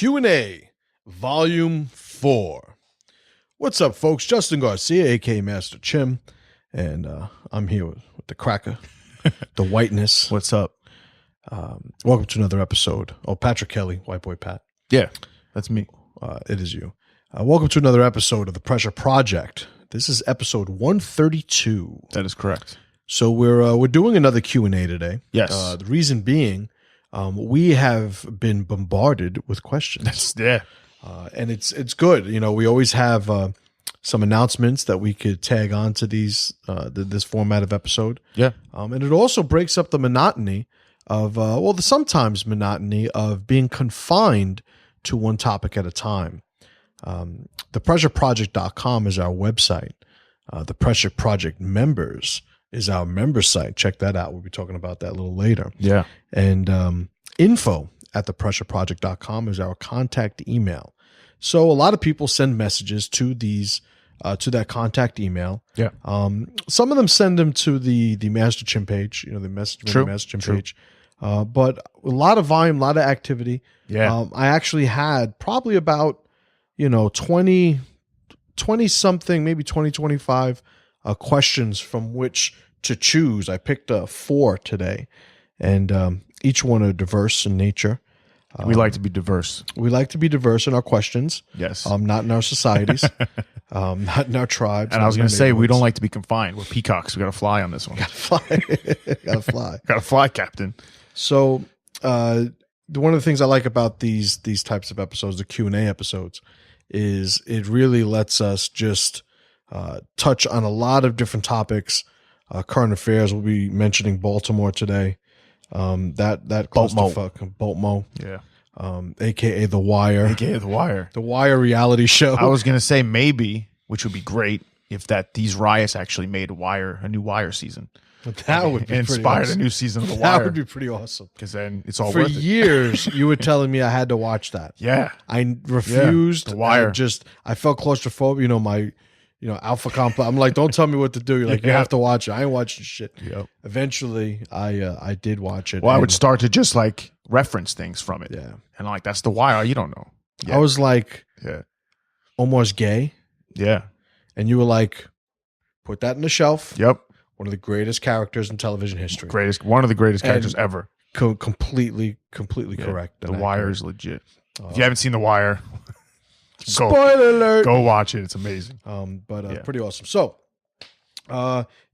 Q&A, Volume 4. What's up, folks? Justin Garcia, a.k.a. Master Chim, and I'm here with the cracker, the whiteness. What's up? Welcome to another episode. Oh, Patrick Kelly, White Boy Pat. Yeah, that's me. It is you. Welcome to another episode of The Pressure Project. This is episode 132. That is correct. So we're doing another Q&A today. Yes. The reason being, we have been bombarded with questions. And it's good. You know, we always have some announcements that we could tag on to these this format of episode. Yeah. And it also breaks up the monotony of the sometimes monotony of being confined to one topic at a time. ThePressureProject.com is our website. The Pressure Project Members is our member site. Check that out. We'll be talking about that a little later. Yeah. And info at thepressureproject.com is our contact email. So a lot of people send messages to these to that contact email. Yeah. Some of them send them to the Master Chim page, the Master Chim page. But a lot of volume, a lot of activity. Yeah. I actually had probably about 20 something, maybe 25 questions from which to choose. I picked 4 today, and each one are diverse in nature. We like to be diverse. We like to be diverse in our questions. Yes. Not in our societies, not in our tribes. And I was going to say, we don't like to be confined. We're peacocks. We got to fly on this one. Gotta fly. Gotta fly. Got to fly, Captain. So one of the things I like about these types of episodes, the Q&A episodes, is it really lets us just touch on a lot of different topics. Current affairs. We'll be mentioning Baltimore today. That clusterfuck, Baltmo. Yeah. AKA The Wire. AKA The Wire. The Wire reality show. I was going to say maybe, which would be great, if these riots actually made a new Wire season. That would be inspired awesome. a new season of The Wire. That would be pretty awesome. Because then it's all For worth it. years, you were telling me I had to watch that. Yeah. I refused. The Wire. I felt claustrophobic. My alpha complex. I'm like, don't tell me what to do. You're like, you have to watch it. I ain't watching shit. Yep. Eventually, I did watch it. Well, I would start to just like reference things from it. Yeah. And like, that's The Wire. You don't know. Yeah. I was like, Yeah. almost gay. Yeah. And you were like, put that in the shelf. Yep. One of the greatest characters in television history. One of the greatest characters ever. Completely correct. The Wire is legit. If you haven't seen The Wire, spoiler alert. Go watch it. It's amazing. Pretty awesome. So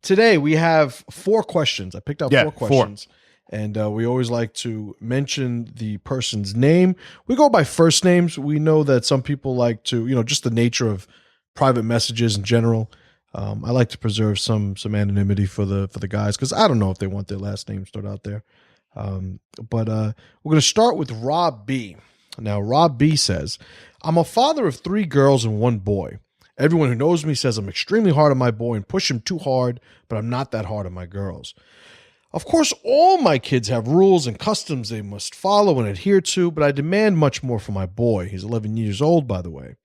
today we have 4 questions. I picked out 4 questions. And we always like to mention the person's name. We go by first names. We know that some people like to, just the nature of private messages in general. I like to preserve some anonymity for the guys because I don't know if they want their last name stored out there. But we're going to start with Rob B. Now, Rob B says, I'm a father of 3 girls and 1 boy. Everyone who knows me says I'm extremely hard on my boy and push him too hard, but I'm not that hard on my girls. Of course, all my kids have rules and customs they must follow and adhere to, but I demand much more from my boy. He's 11 years old, by the way.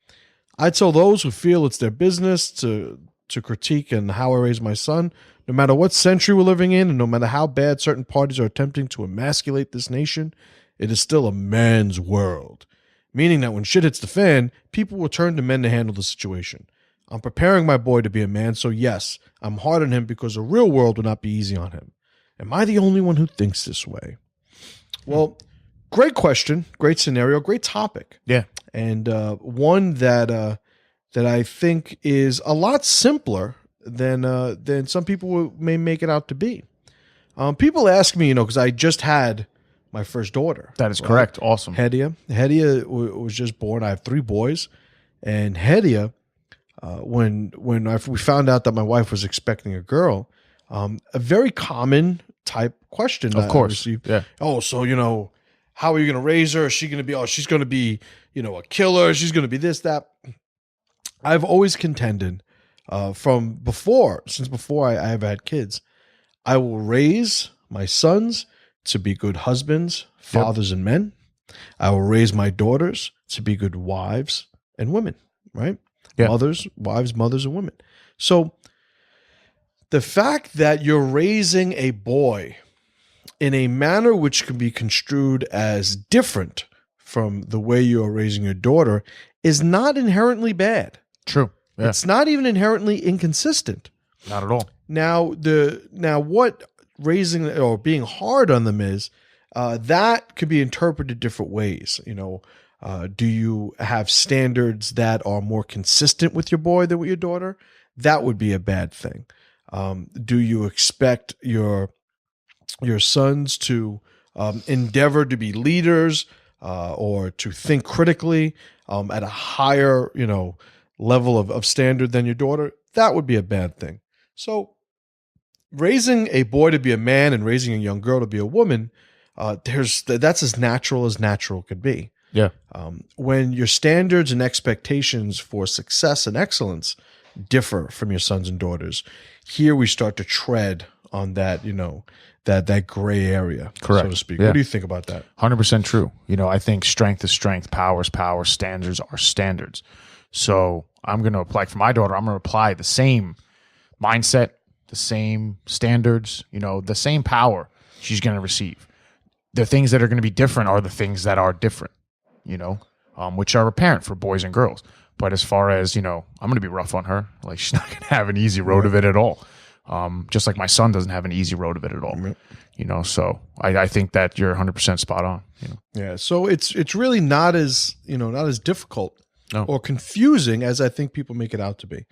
I tell those who feel it's their business to critique and how I raise my son, no matter what century we're living in and no matter how bad certain parties are attempting to emasculate this nation, it is still a man's world. Meaning that when shit hits the fan, people will turn to men to handle the situation. I'm preparing my boy to be a man, so yes, I'm hard on him because the real world will not be easy on him. Am I the only one who thinks this way? Well, great question, great scenario, great topic. Yeah. And one that I think is a lot simpler than some people may make it out to be. People ask me, because I just had my first daughter. That is correct. Awesome. Hedia was just born. I have 3 boys, and Hedia, when we found out that my wife was expecting a girl, a very common type question. Of course. Yeah. Oh, so how are you going to raise her? Is she going to be? Oh, she's going to be a killer. She's going to be this, that. I've always contended since before I have had kids, I will raise my sons to be good husbands, fathers, and men. I will raise my daughters to be good wives and women, right? Yeah. Wives, mothers, and women. So the fact that you're raising a boy in a manner which can be construed as different from the way you are raising your daughter is not inherently bad. True. Yeah. It's not even inherently inconsistent. Not at all. Now, what raising or being hard on them is, that could be interpreted different ways. Do you have standards that are more consistent with your boy than with your daughter? That would be a bad thing. Do you expect your sons to endeavor to be leaders or to think critically at a higher, level of standard than your daughter? That would be a bad thing. So raising a boy to be a man and raising a young girl to be a woman, that's as natural could be. Yeah. When your standards and expectations for success and excellence differ from your sons and daughters, here we start to tread on that, that gray area, correct, so to speak. Yeah. What do you think about that? 100% true. I think strength is strength, power is power, standards are standards. So I'm going to apply for my daughter. I'm going to apply the same mindset, the same standards, the same power she's going to receive. The things that are going to be different are the things that are different, which are apparent for boys and girls. But as far as, I'm going to be rough on her. Like, she's not going to have an easy road of it at all. Just like my son doesn't have an easy road of it at all. Mm-hmm. So I think that you're 100% spot on. Yeah. So it's really not as, not as difficult or confusing as I think people make it out to be.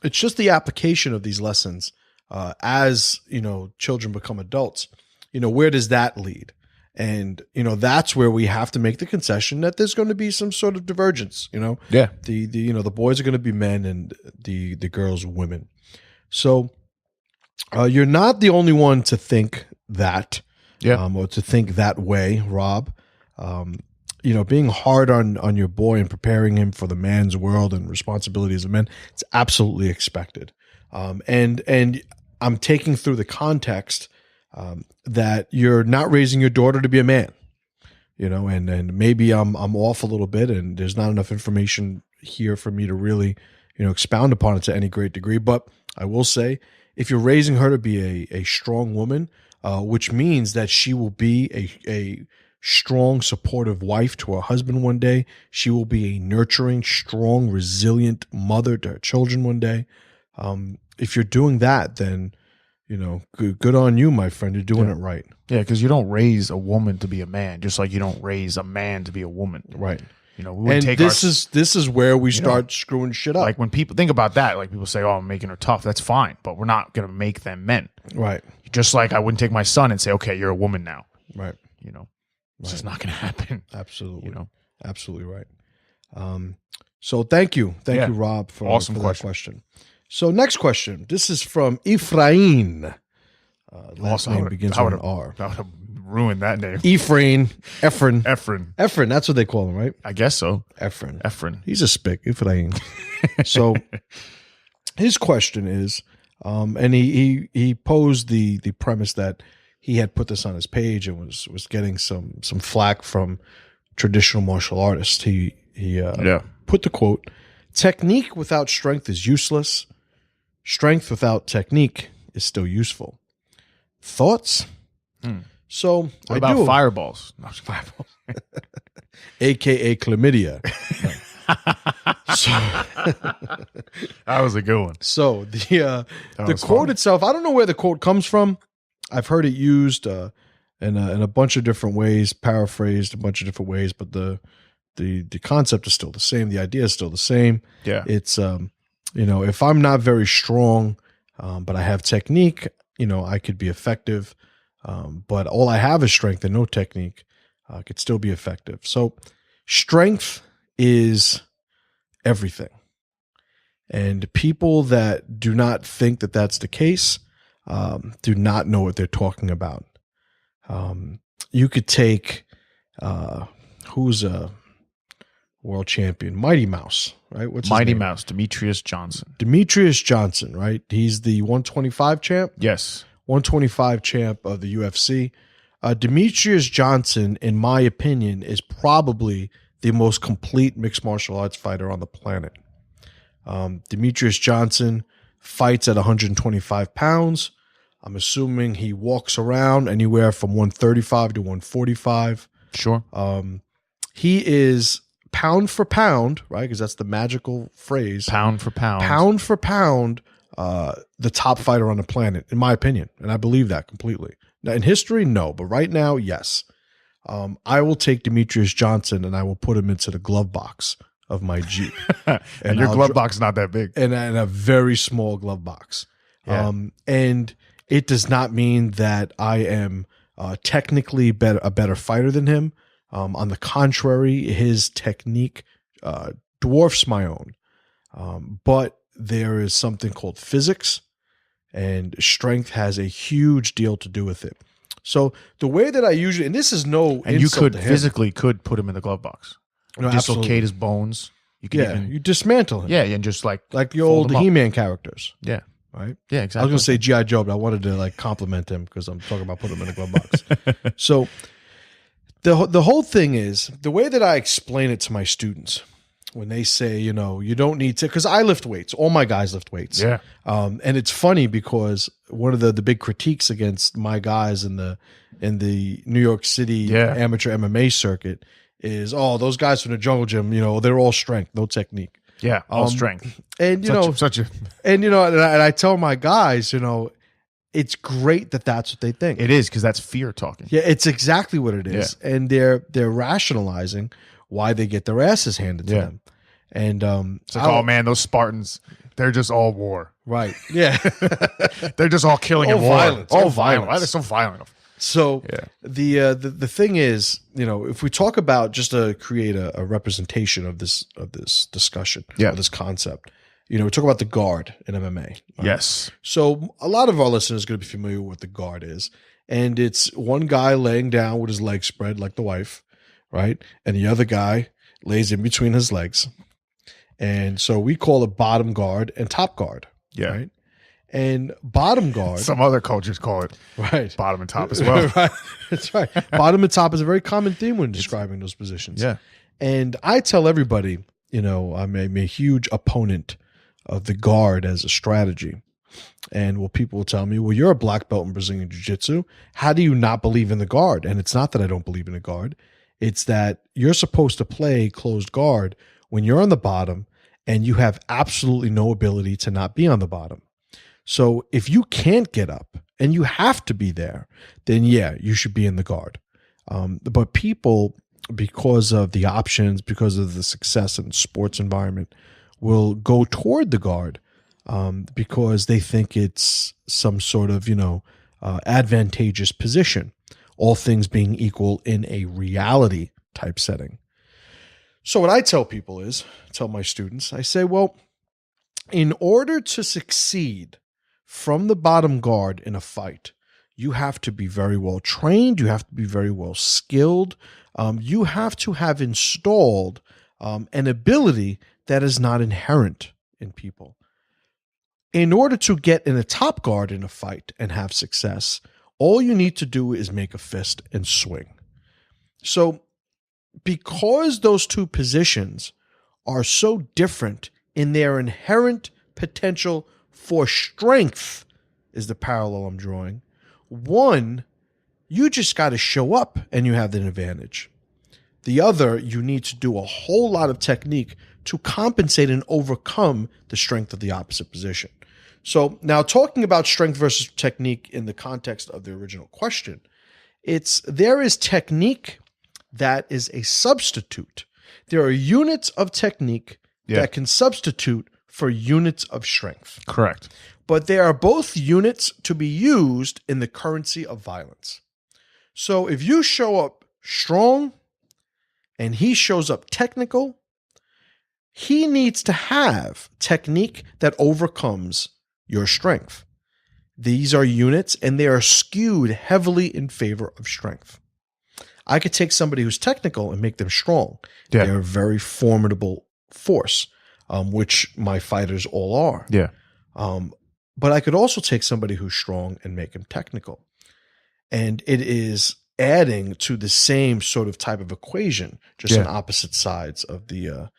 It's just the application of these lessons as, children become adults. Where does that lead? And, that's where we have to make the concession that there's going to be some sort of divergence, Yeah. The boys are going to be men and the girls women. So you're not the only one to think that, or to think that way, Rob. Being hard on your boy and preparing him for the man's world and responsibility as a man, it's absolutely expected. And I'm taking through the context that you're not raising your daughter to be a man, and maybe I'm off a little bit, and there's not enough information here for me to really, expound upon it to any great degree. But I will say, if you're raising her to be a strong woman, which means that she will be a strong, supportive wife to her husband one day, she will be a nurturing, strong, resilient mother to her children one day. If you're doing that, then good on you, my friend. You're doing it right. Yeah, because you don't raise a woman to be a man, just like you don't raise a man to be a woman. Right. We wouldn't take this is where we start screwing shit up. Like when people think about that, like people say, "Oh, I'm making her tough." That's fine, but we're not going to make them men. Right. Just like I wouldn't take my son and say, "Okay, you're a woman now." Right. It's just not going to happen. Absolutely. Absolutely right. So thank you, Rob, for awesome that question. So next question. This is from Ephraim. Last name begins with an R. I would have ruined that name. Ephraim. Ephraim. Ephraim. That's what they call him, right? I guess so. Ephraim. He's a spick. Ephraim. So his question is, and he posed the premise that he had put this on his page and was getting some flack from traditional martial artists. He put the quote, "Technique without strength is useless. Strength without technique is still useful." Thoughts? So what about fireballs? Not fireballs. AKA chlamydia. That was a good one. So the quote itself, I don't know where the quote comes from. I've heard it used in a bunch of different ways, paraphrased a bunch of different ways, but the concept is still the same. The idea is still the same. Yeah. It's if I'm not very strong, but I have technique, I could be effective. But all I have is strength and no technique. I could still be effective. So strength is everything. And people that do not think that that's the case do not know what they're talking about. You could take who's a world champion? Mighty Mouse, right? What's his name? Mouse, Demetrius Johnson. Demetrius Johnson, right? He's the 125 champ. Yes. 125 champ of the UFC. Demetrius Johnson, in my opinion, is probably the most complete mixed martial arts fighter on the planet. Demetrius Johnson fights at 125 pounds. I'm assuming he walks around anywhere from 135 to 145. Sure. He is pound for pound, right? Because that's the magical phrase. Pound for pound. Pound for pound, the top fighter on the planet, in my opinion. And I believe that completely. Now, in history, no. But right now, yes. I will take Demetrius Johnson and I will put him into the glove box of my Jeep. And your glove box is not that big. And a very small glove box. Yeah. And it does not mean that I am technically a better fighter than him. On the contrary, his technique dwarfs my own. But there is something called physics, and strength has a huge deal to do with it. So the way that I usually, and this is no, and you could physically put him in the glove box, dislocate his bones. You can you dismantle him. Yeah, and just like the old He-Man characters. Yeah. Right? Yeah, exactly. I was going to say G.I. Joe, but I wanted to compliment him because I'm talking about putting him in a glove box. So the whole thing is, the way that I explain it to my students when they say, you don't need to, because I lift weights. All my guys lift weights. Yeah. And it's funny because one of the big critiques against my guys in the New York City amateur MMA circuit is, those guys from the jungle gym, they're all strength, no technique. Yeah, all strength. And and I tell my guys, it's great that that's what they think. It is, because that's fear talking. Yeah, it's exactly what it is. Yeah. And they're rationalizing why they get their asses handed to them. And it's like, oh man, those Spartans, they're just all war. Right. Yeah. They're just all killing and violence. All violent. Why are they so violent? So the thing is, if we talk about, just to create a representation of this discussion, of this concept, we talk about the guard in MMA. Right? Yes. So a lot of our listeners are going to be familiar with what the guard is, and it's one guy laying down with his legs spread like the wife, right, and the other guy lays in between his legs, and so we call it bottom guard and top guard. Yeah. Right. And bottom guard. Some other cultures call it bottom and top as well. Right. That's right. Bottom and top is a very common theme when describing those positions. Yeah. And I tell everybody, I'm a huge opponent of the guard as a strategy. And people will tell me, well, you're a black belt in Brazilian Jiu-Jitsu. How do you not believe in the guard? And it's not that I don't believe in the guard. It's that you're supposed to play closed guard when you're on the bottom and you have absolutely no ability to not be on the bottom. So if you can't get up and you have to be there, then you should be in the guard. But people, because of the options, because of the success in the sports environment, will go toward the guard because they think it's some sort of, advantageous position, all things being equal in a reality type setting. So what I tell people is, tell my students, I say, well, in order to succeed from the bottom guard in a fight, you have to be very well trained. You have to be very well skilled. You have to have installed an ability that is not inherent in people. In order to get in a top guard in a fight and have success, all you need to do is make a fist and swing. So because those two positions are so different in their inherent potential for strength, is the parallel I'm drawing. One, you just got to show up and you have an advantage. The other, you need to do a whole lot of technique to compensate and overcome the strength of the opposite position. So now, talking about strength versus technique in the context of the original question, there is technique that is a substitute. There are units of technique that can substitute for units of strength. Correct. But they are both units to be used in the currency of violence. So if you show up strong and he shows up technical, he needs to have technique that overcomes your strength. These are units and they are skewed heavily in favor of strength. I could take somebody who's technical and make them strong. Yeah. They're a very formidable force, which my fighters all are. Yeah. But I could also take somebody who's strong and make him technical. And it is adding to the same sort of type of equation, just on opposite sides of the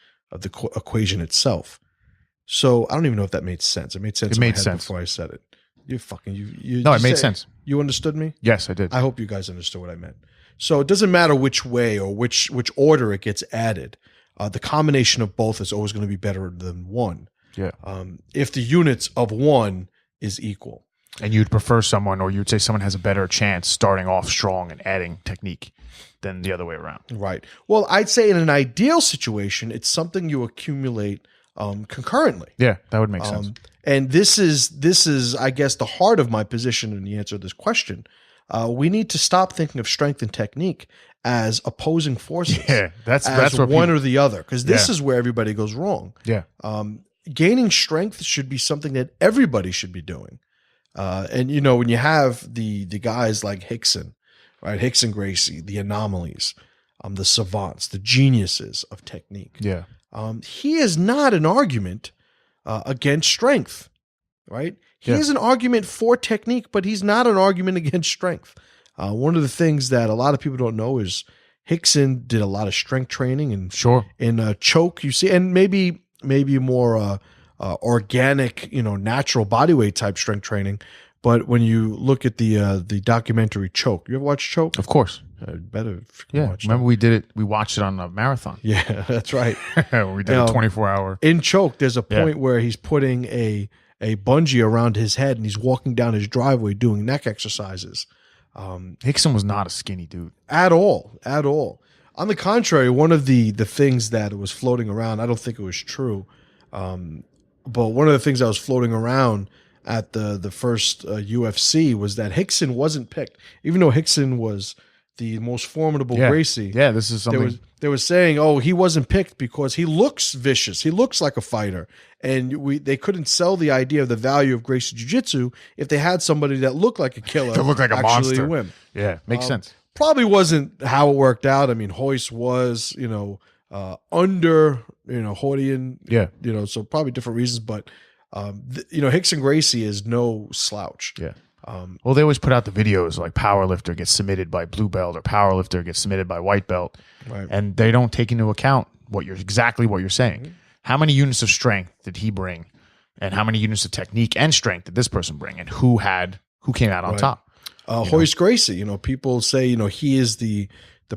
equation itself. So I don't even know if that made sense. It made sense. It made sense before I said it. You no, it made sense. You understood me? Yes, I did. I hope you guys understood what I meant. So it doesn't matter which way or which order it gets added. The combination of both is always going to be better than one. Yeah. If the units of one is equal. And you'd prefer someone, or you'd say someone has a better chance starting off strong and adding technique than the other way around. Right. Well, I'd say in an ideal situation, it's something you accumulate concurrently. Yeah, that would make sense. And this is, I guess, the heart of my position in the answer to this question. We need to stop thinking of strength and technique as opposing forces. Yeah, that's where one people, or the other, because this is where everybody goes wrong. Yeah. Gaining strength should be something that everybody should be doing. And when you have the guys like Hickson, right? Hickson Gracie, the anomalies, the savants, the geniuses of technique. Yeah. He is not an argument against strength, right? He is an argument for technique, but he's not an argument against strength. One of the things that a lot of people don't know is Hickson did a lot of strength training and in choke, you see, and maybe more organic, natural body weight type strength training. But when you look at the documentary Choke, you ever watch Choke? Of course. Better. Yeah. Remember we did it. We watched it on a marathon. Yeah, that's right. We did a 24-hour. In Choke, there's a point where he's putting a bungee around his head and he's walking down his driveway doing neck exercises. Hickson was not a skinny dude. At all. On the contrary, one of the things that was floating around, I don't think it was true, but one of the things that was floating around at the first UFC was that Hickson wasn't picked. Even though Hickson was the most formidable Gracie. Yeah, this is something. They were saying, oh, he wasn't picked because he looks vicious. He looks like a fighter. And they couldn't sell the idea of the value of Gracie Jiu-Jitsu if they had somebody that looked like a killer. To look like a monster. Win. Yeah, makes sense. Probably wasn't how it worked out. I mean, Hoist was, under, Hordian. Yeah. So probably different reasons. But, Hickson Gracie is no slouch. Yeah. Well, they always put out the videos like powerlifter gets submitted by blue belt or powerlifter gets submitted by white belt. Right. And they don't take into account exactly what you're saying. Mm-hmm. How many units of strength did he bring? And how many units of technique and strength did this person bring? And who came out on top? Hoist Gracie, people say, he is the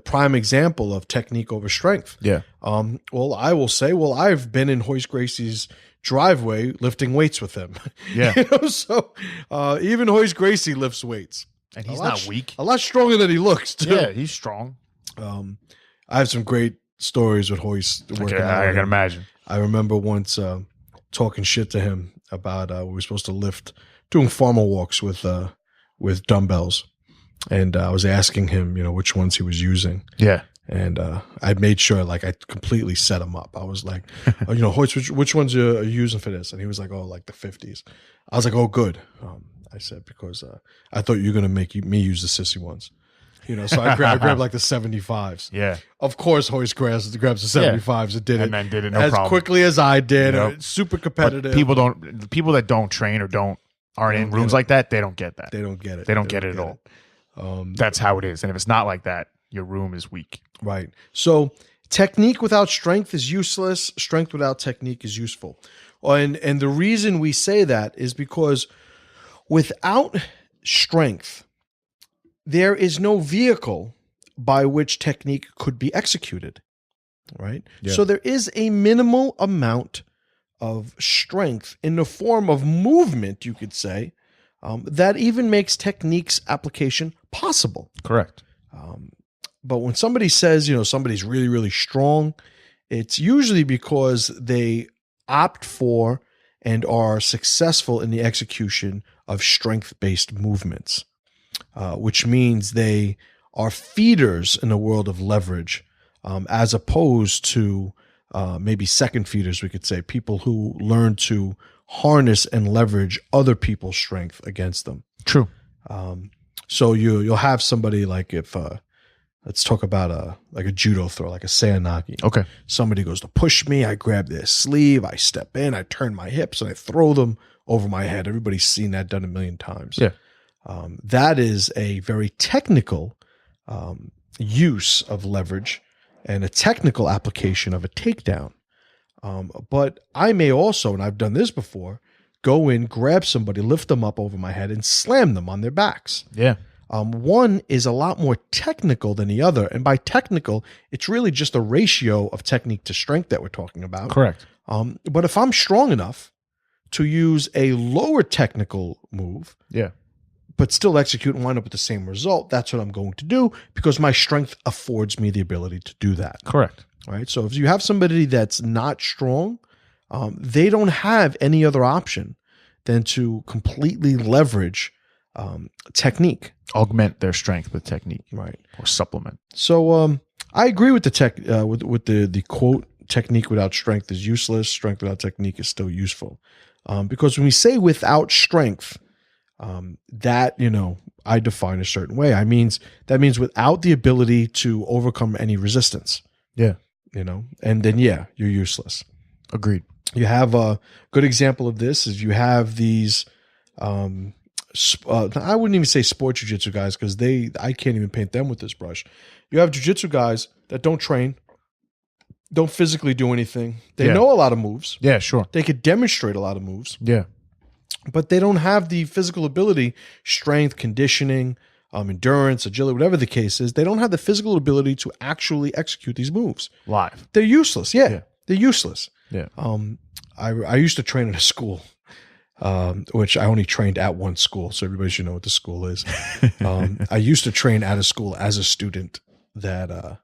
prime example of technique over strength. Yeah. Well, I will say, I've been in Hoist Gracie's driveway lifting weights with him. Yeah. So even Hoist Gracie lifts weights. And he's not weak. A lot stronger than he looks, too. Yeah, he's strong. I have some great stories with Hoist. I can imagine. I remember once talking shit to him about we were supposed to doing farmer walks with dumbbells. And I was asking him, which ones he was using. Yeah. And I made sure, I completely set him up. I was like, Hoist, which ones are you using for this? And he was like, like the 50s. I was like, oh, good. I said, because I thought you were going to make me use the sissy ones. So I grabbed like the 75s. Yeah. Of course, Hoist grabs the 75s and did it. And then did it no as problem. Quickly as I did. It's super competitive. But people that don't train or aren't in rooms like that, they don't get that. They don't get it. They don't get it at all. That's how it is. And if it's not like that, your room is weak. Right. So technique without strength is useless. Strength without technique is useful. And the reason we say that is because without strength, there is no vehicle by which technique could be executed. Right. Yeah. So there is a minimal amount of strength in the form of movement, you could say, that even makes technique's application possible. Correct. But when somebody says, somebody's really, really strong, it's usually because they opt for and are successful in the execution of strength-based movements, which means they are feeders in the world of leverage, as opposed to maybe second feeders, we could say, people who learn to harness and leverage other people's strength against them. True. So you'll have somebody like if let's talk about a judo throw, like a seonagi. Okay. Somebody goes to push me, I grab their sleeve, I step in, I turn my hips, and I throw them over my head. Everybody's seen that done a million times. Yeah. That is a very technical use of leverage and a technical application of a takedown. But I may also, and I've done this before, go in, grab somebody, lift them up over my head, and slam them on their backs. Yeah. One is a lot more technical than the other. And by technical, it's really just a ratio of technique to strength that we're talking about. Correct. But if I'm strong enough to use a lower technical move, but still execute and wind up with the same result, that's what I'm going to do because my strength affords me the ability to do that. Correct. All right. So if you have somebody that's not strong, they don't have any other option than to completely leverage technique. Augment their strength with technique. Right. Or supplement. So I agree with the with the quote, technique without strength is useless. Strength without technique is still useful. Because when we say without strength, that, I define a certain way. That means without the ability to overcome any resistance. Yeah. And then, you're useless. Agreed. You have a good example of this is you have these, I wouldn't even say sports jiu-jitsu guys because I can't even paint them with this brush. You have jiu-jitsu guys that don't train, don't physically do anything. They know a lot of moves. Yeah, sure. They could demonstrate a lot of moves. Yeah. But they don't have the physical ability, strength, conditioning, endurance, agility, whatever the case is. They don't have the physical ability to actually execute these moves. Live. They're useless. Yeah. They're useless. Yeah. I used to train at a school, which I only trained at one school. So everybody should know what the school is. I used to train at a school as a student that,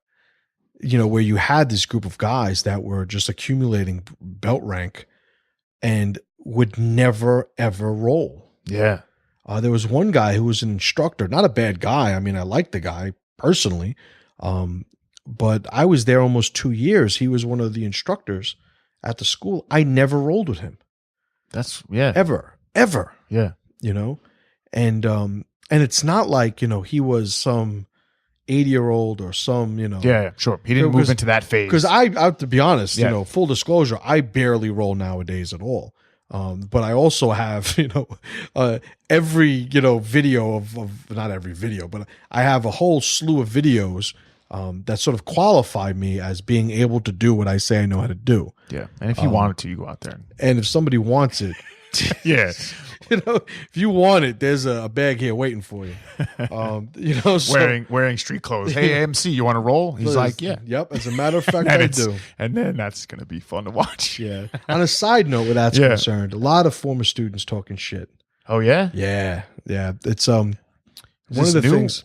where you had this group of guys that were just accumulating belt rank and would never, ever roll. Yeah. There was one guy who was an instructor, not a bad guy. I mean, I liked the guy personally. But I was there almost 2 years. He was one of the instructors at the school. I never rolled with him. Ever. Yeah. And it's not like, he was some 80-year-old or some, Yeah, sure. He didn't move into that phase. Because I to be honest, full disclosure, I barely roll nowadays at all. But I also have, every, video of not every video, but I have a whole slew of videos that sort of qualify me as being able to do what I say I know how to do. Yeah. And if you wanted to, you go out there. And if somebody wants it, yeah. If you want it, there's a bag here waiting for you. Wearing street clothes. Hey, MC, you want to roll? He's like, yeah. Yep. As a matter of fact, I do. And then that's going to be fun to watch. Yeah. On a side note, where that's concerned, a lot of former students talking shit. Oh yeah. Yeah. It's one of the things.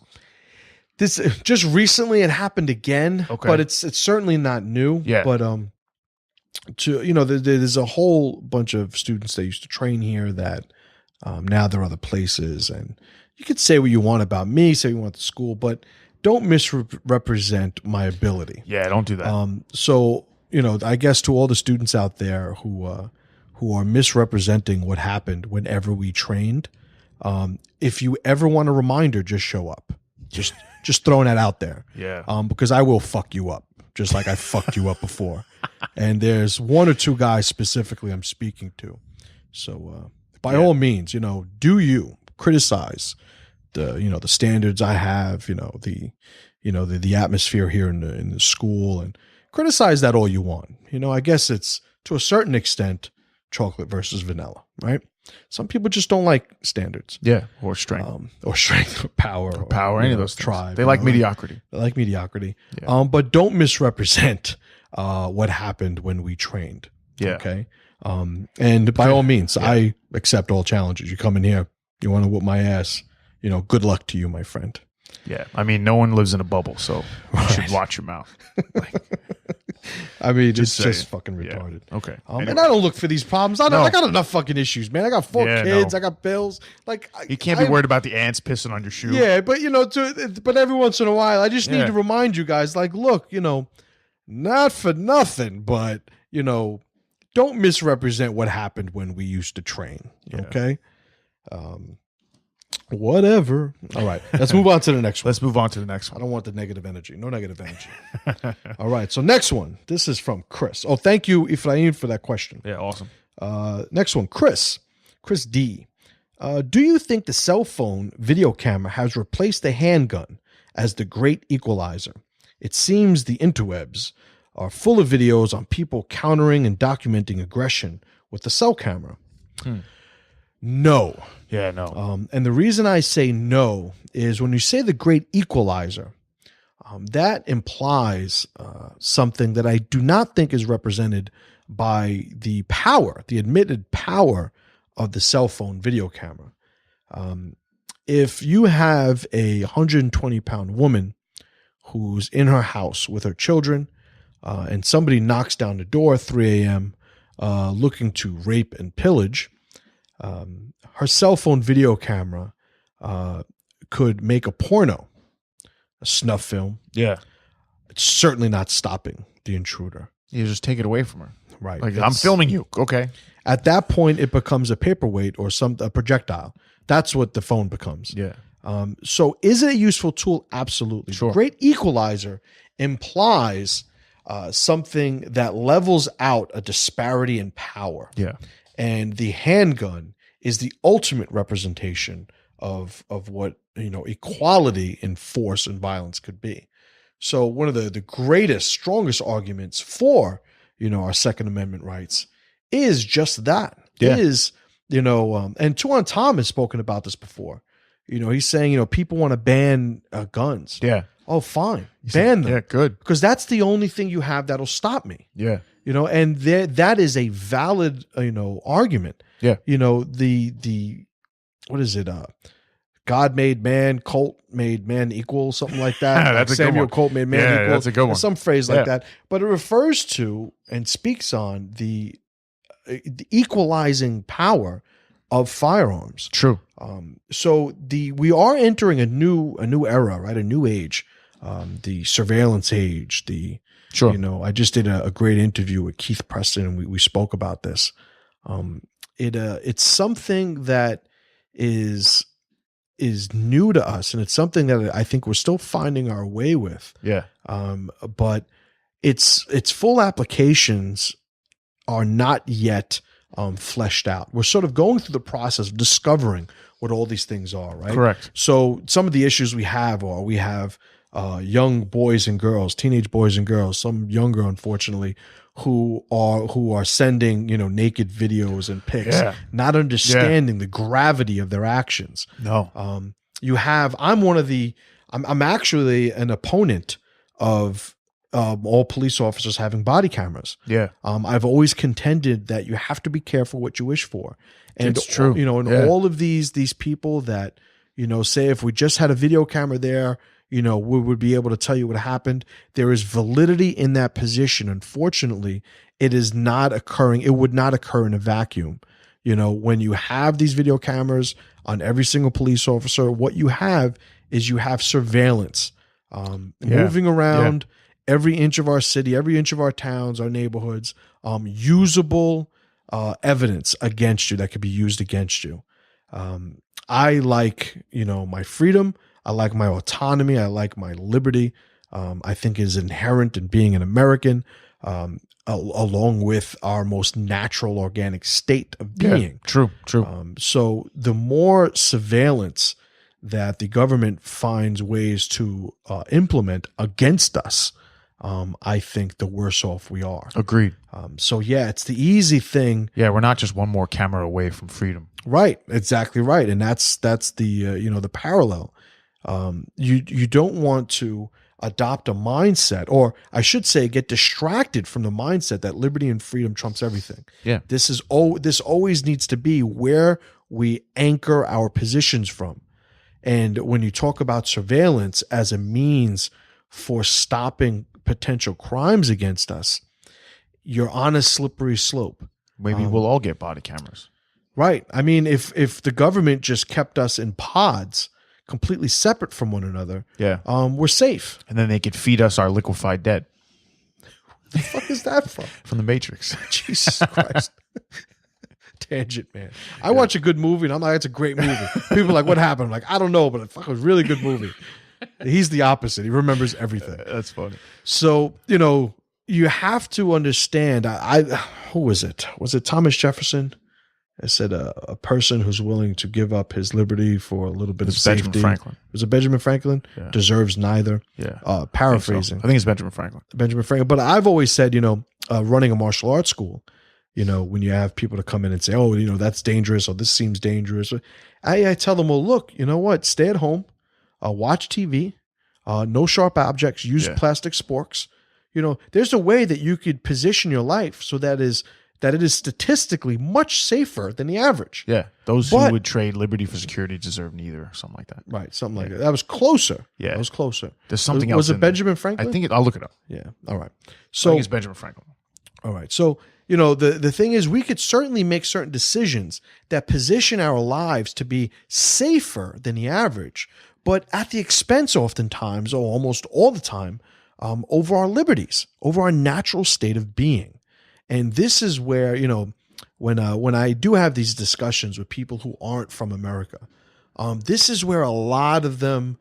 This just recently it happened again, but it's certainly not new. Yeah. But there's a whole bunch of students that used to train here that now they're other places, and you could say what you want about me, say what you want the school, but don't misrepresent my ability. Yeah, don't do that. So I guess to all the students out there who are misrepresenting what happened whenever we trained, if you ever want a reminder, just show up. Just throwing that out there. Yeah. Because I will fuck you up, just like I fucked you up before. And there's one or two guys specifically I'm speaking to. So by all means, do you criticize the standards I have, the atmosphere here in the school, and criticize that all you want. I guess it's to a certain extent chocolate versus vanilla, right? Some people just don't like standards. Yeah, or strength. Or power. Or power, any of those tribe. They like mediocrity. They like mediocrity. Yeah. But don't misrepresent what happened when we trained. Yeah. Okay. And by all means, I accept all challenges. You come in here, you want to whoop my ass, good luck to you, my friend. Yeah. I mean, no one lives in a bubble, so you should watch your mouth. I mean, it's just fucking retarded. Yeah. Okay. Anyway. And I don't look for these problems. I got enough fucking issues, man. I got 4 kids. I got bills. You can't be worried about the ants pissing on your shoe. Yeah, but but every once in a while, I just need to remind you guys, look, not for nothing, but don't misrepresent what happened when we used to train. Okay. Whatever. All right. Let's move on to the next one. Let's move on to the next one. I don't want the negative energy. No negative energy. All right. So next one. This is from Chris. Oh, thank you, Ephraim, for that question. Yeah, awesome. Next one. Chris D. Do you think the cell phone video camera has replaced the handgun as the great equalizer? It seems the interwebs are full of videos on people countering and documenting aggression with the cell camera. No. Yeah, no. And the reason I say no is when you say the great equalizer, that implies something that I do not think is represented by the power, the admitted power of the cell phone video camera. If you have a 120-pound woman who's in her house with her children, and somebody knocks down the door at 3 a.m. Looking to rape and pillage, her cell phone video camera could make a porno, a snuff film. Yeah. It's certainly not stopping the intruder. You just take it away from her. Right. Like, I'm filming you. Okay. At that point, it becomes a paperweight or a projectile. That's what the phone becomes. Yeah. So is it a useful tool? Absolutely. Sure. The great equalizer implies something that levels out a disparity in power. Yeah. And the handgun is the ultimate representation of what, equality in force and violence could be. So one of the greatest, strongest arguments for, our Second Amendment rights is just that. Yeah. Is, and Tuan Tom has spoken about this before. He's saying, people want to ban guns. Yeah. Oh, fine. Ban them. Yeah, good. Because that's the only thing you have that'll stop me. Yeah. And that is a valid, argument. Yeah. The what is it? God made man, Colt made man equal, something like that. That's a good Samuel one. Colt made man equal. That's a good one. Some phrase like Yeah. that. But it refers to and speaks on the equalizing power of firearms. True. So we are entering a new era, right? A new age, the surveillance age. Sure. I just did a great interview with Keith Preston, and we spoke about this. It's something that is new to us, and it's something that I think we're still finding our way with. Yeah. But its full applications are not yet fleshed out. We're sort of going through the process of discovering what all these things are, right? Correct. So some of the issues we have young boys and girls, teenage boys and girls, some younger, unfortunately, who are sending, naked videos and pics, not understanding the gravity of their actions. No. I'm actually an opponent of all police officers having body cameras. Yeah. I've always contended that you have to be careful what you wish for. And it's true. All of these people that, say if we just had a video camera there, we would be able to tell you what happened. There is validity in that position. Unfortunately, it is not occurring. It would not occur in a vacuum. When you have these video cameras on every single police officer, what you have is surveillance, moving around every inch of our city, every inch of our towns, our neighborhoods, usable evidence against you that could be used against you. I like, my freedom. I like my autonomy. I like my liberty. I think it is inherent in being an American, along with our most natural organic state of being. Yeah, true. So the more surveillance that the government finds ways to implement against us, I think the worse off we are. Agreed. It's the easy thing. Yeah, we're not just one more camera away from freedom. Right, exactly right, and that's the the parallel. You don't want to adopt a mindset, or I should say, get distracted from the mindset that liberty and freedom trumps everything. Yeah, this always needs to be where we anchor our positions from. And when you talk about surveillance as a means for stopping potential crimes against us, you're on a slippery slope. Maybe we'll all get body cameras. Right. I mean, if the government just kept us in pods, completely separate from one another, we're safe. And then they could feed us our liquefied dead. What the fuck is that from? From the Matrix. Jesus Christ. Tangent, man. I watch a good movie and I'm like, it's a great movie. People are like, what happened? I'm like, I don't know, but it was a really good movie. He's the opposite. He remembers everything. That's funny. So, you have to understand. Who was it? Was it Thomas Jefferson? I said a person who's willing to give up his liberty for a little bit of safety. Benjamin Franklin. Was it Benjamin Franklin? Yeah. Deserves neither. Yeah. Paraphrasing. I think it's Benjamin Franklin. Benjamin Franklin. But I've always said, running a martial arts school, when you have people to come in and say, oh, that's dangerous, or this seems dangerous. I tell them, well, look, you know what? Stay at home, watch TV, no sharp objects, use plastic sporks. There's a way that you could position your life so that it is statistically much safer than the average. Yeah. Those who would trade liberty for security deserve neither, or something like that. Right. Something like that. That was closer. Yeah. That was closer. There's something else. Was it Benjamin Franklin? I think I'll look it up. Yeah. All right. So I think it's Benjamin Franklin. All right. So, the thing is, we could certainly make certain decisions that position our lives to be safer than the average, but at the expense oftentimes, or almost all the time, over our liberties, over our natural state of being. And this is where, when I do have these discussions with people who aren't from America, this is where a lot of them,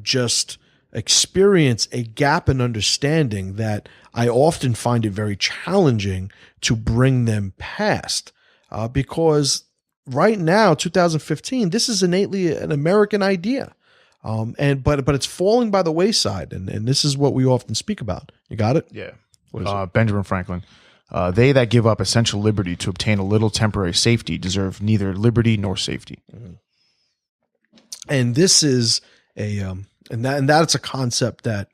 just experience a gap in understanding that I often find it very challenging to bring them past, because right now, 2015, this is innately an American idea. But it's falling by the wayside, and this is what we often speak about. You got it? Yeah. What is it? Benjamin Franklin. They that give up essential liberty to obtain a little temporary safety deserve neither liberty nor safety. Mm-hmm. And this is and that's a concept that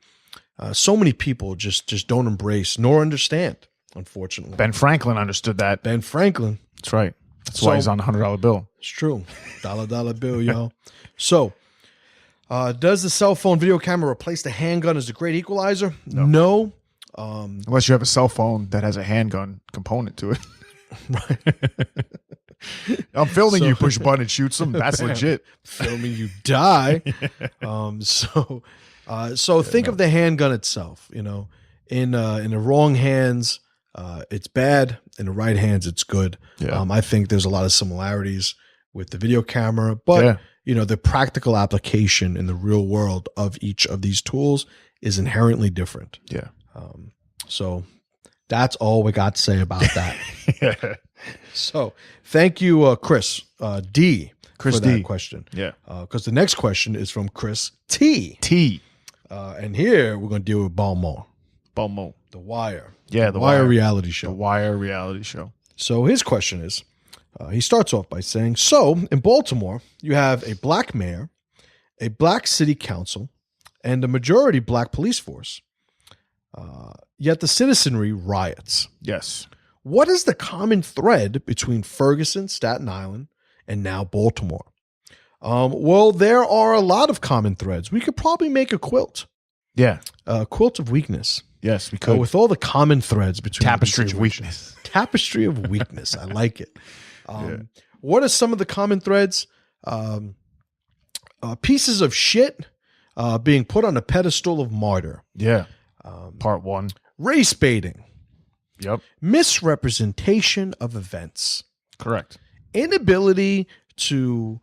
so many people just don't embrace nor understand, unfortunately. Ben Franklin understood that. Ben Franklin. That's right. That's why he's on the $100 bill. It's true. Dollar bill, yo. So, does the cell phone video camera replace the handgun as a great equalizer? No. Unless you have a cell phone that has a handgun component to it. Right. I'm filming you, push a button and shoot some. That's legit. Filming you die. So think of the handgun itself. In the wrong hands, it's bad. In the right hands, it's good. Yeah. I think there's a lot of similarities with the video camera, but the practical application in the real world of each of these tools is inherently different. Yeah. So that's all we got to say about that. Yeah. So thank you, Chris D. Chris for that D. question. Yeah. Because the next question is from Chris T. And here we're going to deal with Balmain. The Wire. Yeah, the Wire reality show. The Wire reality show. So his question is, he starts off by saying, so in Baltimore, you have a black mayor, a black city council, and a majority black police force. Yet the citizenry riots. Yes. What is the common thread between Ferguson, Staten Island, and now Baltimore? Well, there are a lot of common threads. We could probably make a quilt. Yeah. A quilt of weakness. Yes, we could. With all the common threads between Tapestry of weakness. Tapestry of weakness. I like it. What are some of the common threads? Pieces of shit being put on a pedestal of martyr. Yeah. Part one. Race baiting. Yep. Misrepresentation of events. Correct. Inability to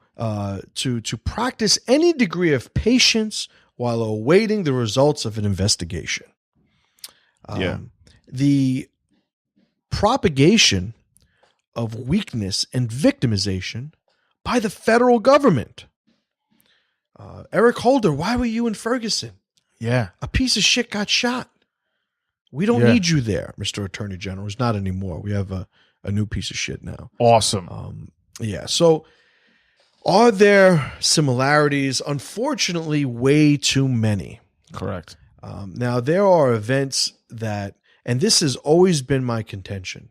practice any degree of patience while awaiting the results of an investigation. The propagation of weakness and victimization by the federal government. Eric Holder, why were you in Ferguson? Yeah. A piece of shit got shot. We don't need you there, Mr. Attorney General. It's not anymore. We have a new piece of shit now. Awesome. So are there similarities? Unfortunately, way too many. Correct. Now, there are events that, and this has always been my contention,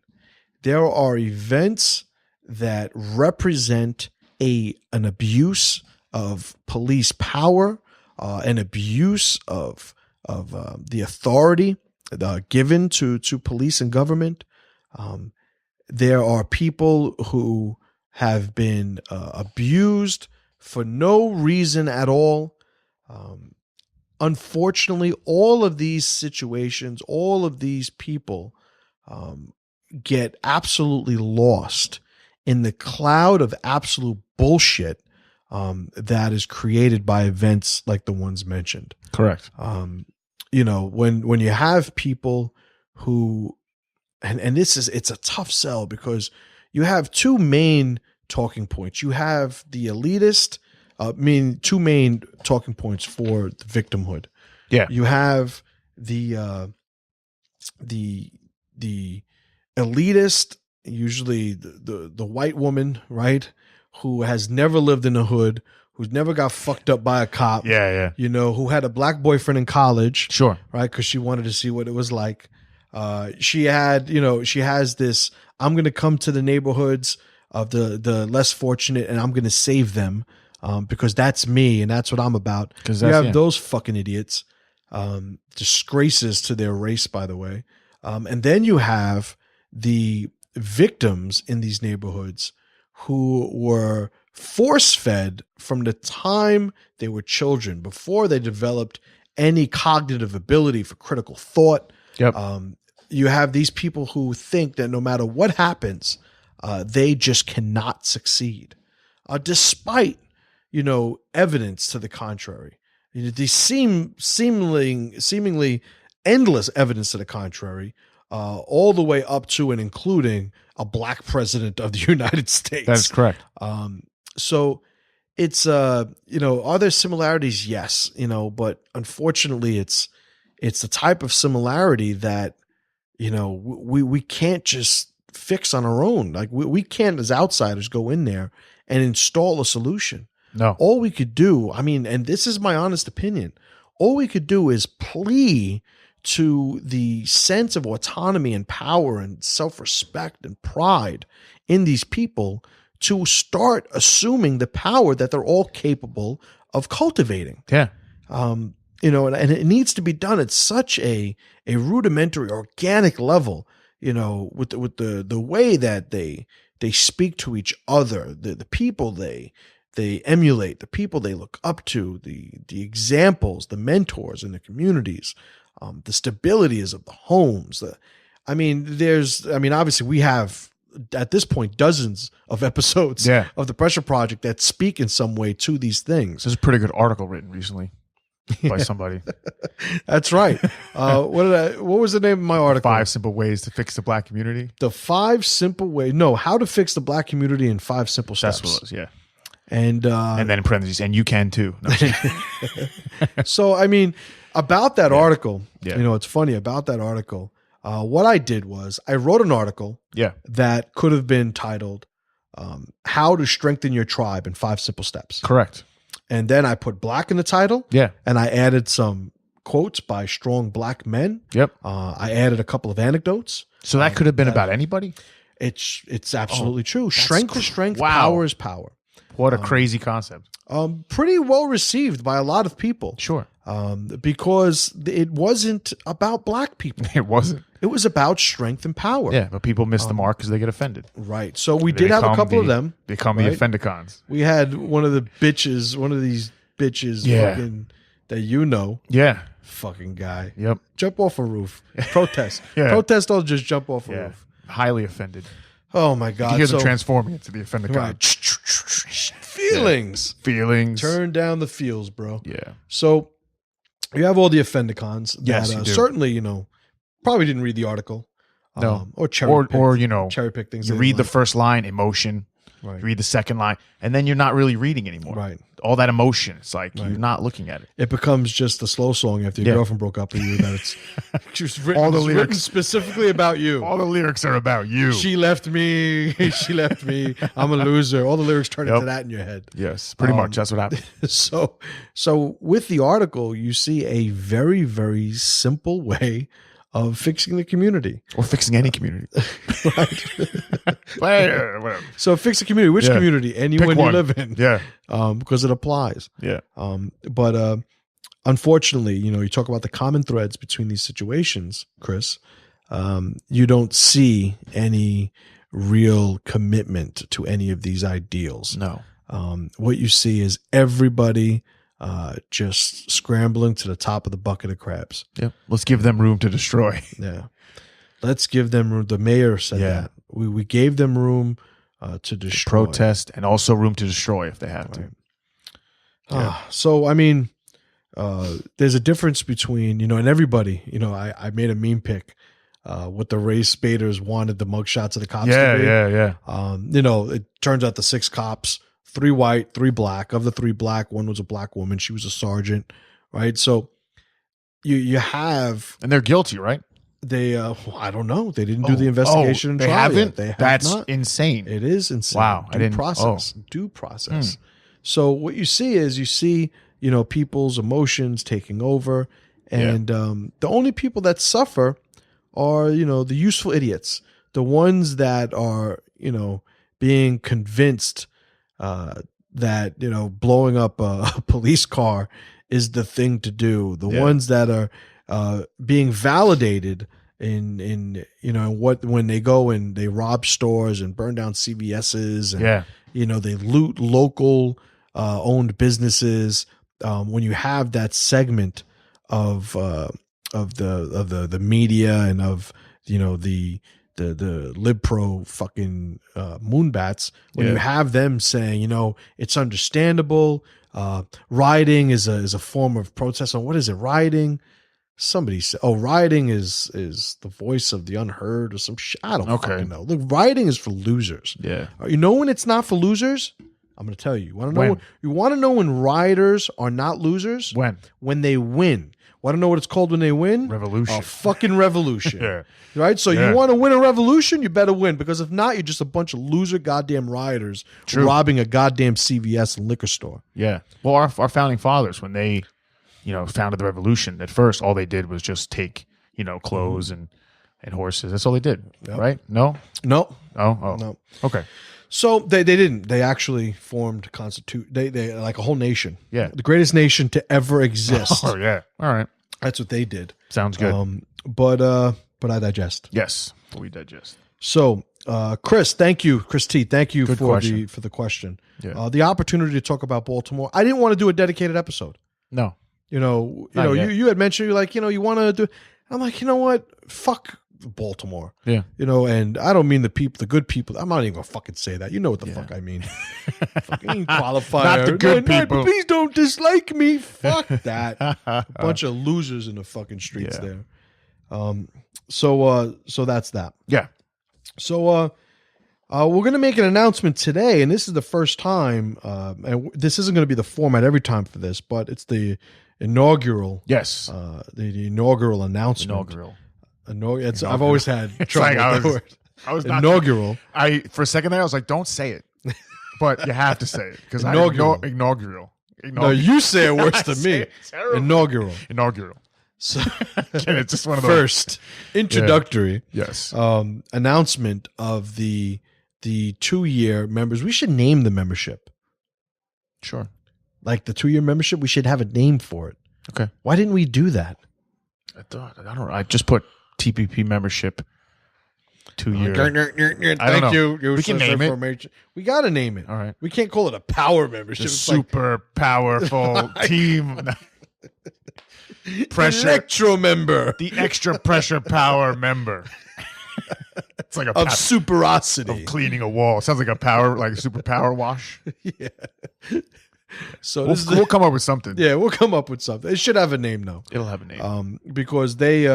there are events that represent an abuse of police power, an abuse of the authority given to police and government. There are people who have been abused for no reason at all. Unfortunately, all of these situations, all of these people get absolutely lost in the cloud of absolute bullshit that is created by events like the ones mentioned. Correct. When you have people who, and it's a tough sell because you have two main talking points. You have the elitist, two main talking points for the victimhood. Yeah. You have the elitist, usually the white woman, right, who has never lived in the hood, who's never got fucked up by a cop. Yeah. Who had a black boyfriend in college. Sure. Right, because she wanted to see what it was like. She has this, I'm going to come to the neighborhoods of the less fortunate and I'm going to save them because that's me and that's what I'm about. You have those fucking idiots, disgraces to their race, by the way. And then you have the victims in these neighborhoods who were force-fed from the time they were children, before they developed any cognitive ability for critical thought. Yep. You have these people who think that no matter what happens, they just cannot succeed, despite evidence to the contrary. These seemingly endless evidence to the contrary, all the way up to and including a black president of the United States. That's correct. So it's are there similarities? Yes, but unfortunately it's the type of similarity that we can't just fix on our own. Like we can't, as outsiders, go in there and install a solution. No. All we could do, and this is my honest opinion, all we could do is plea to the sense of autonomy and power and self-respect and pride in these people to start assuming the power that they're all capable of cultivating. Yeah. And it needs to be done at such a rudimentary, organic level, with the way that they speak to each other, the people they emulate, the people they look up to, the examples, the mentors in the communities, the stabilities of the homes. Obviously we have at this point dozens of episodes of the Pressure Project that speak in some way to these things. There's a pretty good article written recently by somebody. That's right. What was the name of my article? 5 Simple Ways to Fix the Black Community. The 5 simple ways. No, how to fix the black community in 5 simple steps. That's what it was, yeah. And then in parentheses, and you can too. No. So, about that article, it's funny about that article. What I did was I wrote an article that could have been titled How to Strengthen Your Tribe in 5 Simple Steps. Correct. And then I put black in the title. Yeah. And I added some quotes by strong black men. Yep. I added a couple of anecdotes. So that could have been about anybody? It's absolutely true. Strength is strength, power is power. What a crazy concept. Pretty well received by a lot of people. Sure. Because it wasn't about black people. It wasn't. It was about strength and power. Yeah, but people miss the mark because they get offended. Right. So we did have a couple of them. They become the offendicons. We had one of these bitches fucking, that Yeah. Fucking guy. Yep. Jump off a roof. Protest. Protest, don't just jump off a roof. Highly offended. Oh my God. You hear them transforming into the offendicon. Right. Feelings. Feelings. Turn down the feels, bro. Yeah. So you have all the offendicons that yes, you do. Certainly, probably didn't read the article. No. Or cherry pick things. You read the first line, emotion. Right. You read the second line, and then you're not really reading anymore. Right. All that emotion. It's like you're not looking at it. It becomes just a slow song after your girlfriend broke up with you. That it's just written, all the lyrics written specifically about you. All the lyrics are about you. She left me. She left me. I'm a loser. All the lyrics turn into that in your head. Yes, pretty much. That's what happened. So with the article, you see a very, very simple way of fixing the community. Or fixing any community. Right. So fix a community. Which community? Anyone you live in. Yeah. Because it applies. Yeah. But unfortunately, you talk about the common threads between these situations, Chris. You don't see any real commitment to any of these ideals. No. What you see is everybody just scrambling to the top of the bucket of crabs. Yep. Let's give them room to destroy. Yeah. Let's give them room. The mayor said that. We gave them room to destroy. Protest and also room to destroy if they have to. So, there's a difference between, and everybody, I made a meme pic with the race baiters wanted the mugshots of the cops to be. Yeah. It turns out the 6 cops, 3 white, 3 black. Of the 3 black, one was a black woman. She was a sergeant, right? So you have... And they're guilty, right? They, I don't know. They didn't do the investigation and they trial haven't. yet. They have That's not. insane. It is insane. Wow, I didn't. Due process. So what you see is people's emotions taking over, and the only people that suffer are the useful idiots, the ones that are being convinced that blowing up a police car is the thing to do. The ones that are being validated in when they go and they rob stores and burn down CVS's and they loot local owned businesses. When you have that segment of the media and of the LibPro fucking moonbats, when you have them saying it's understandable, rioting is a form of protest. And what is it, rioting? Somebody said, rioting is the voice of the unheard or some shit. I don't fucking know. Look, rioting is for losers. Yeah. When it's not for losers? I'm going to tell you. You want to know? You want to know when rioters are not losers? When they win. Want to know what it's called when they win? Revolution. A fucking revolution. Yeah. Right? So you want to win a revolution, you better win. Because if not, you're just a bunch of loser goddamn rioters robbing a goddamn CVS and liquor store. Yeah. Well, our founding fathers, when they founded the revolution, at first all they did was just take clothes and horses. That's all they did. Right? No. No. Oh. No. Okay. So they didn't. They actually formed they like a whole nation. Yeah. The greatest nation to ever exist. Oh yeah. All right. That's what they did. Sounds good. But I digest. Yes. We digest. So Chris T, thank you for the question. Yeah. The opportunity to talk about Baltimore. I didn't want to do a dedicated episode. No. You had mentioned you want to do. I'm like, you know what? Fuck Baltimore. Yeah. And I don't mean the good people. I'm not even gonna fucking say that. You know what the fuck I mean. Fucking qualifier. Not the good people. Please don't dislike me. Fuck that. A bunch of losers in the fucking streets there. So that's that. Yeah. So we're gonna make an announcement today, and this is the first time, and this isn't gonna be the format every time for this, but it's the inaugural. Yes. The inaugural announcement. I've always had trouble with the word. I was inaugural. For a second there, I was like, "Don't say it," but you have to say it because inaugural. No, you say it worse than me. Inaugural. So it's just one of those first introductory. Yes. Announcement of the 2-year members. We should name the membership. Sure. Like the 2-year membership, we should have a name for it. Okay. Why didn't we do that? I just put TPP membership 2 years. Thank you. We can name it. We got to name it. All right. We can't call it a power membership. The super powerful team. Pressure. Electro member. The extra pressure power member. It's like of superosity. Of cleaning a wall. It sounds like a super power wash. Yeah. So we'll come up with something. Yeah, we'll come up with something. It should have a name though. It'll have a name. Because they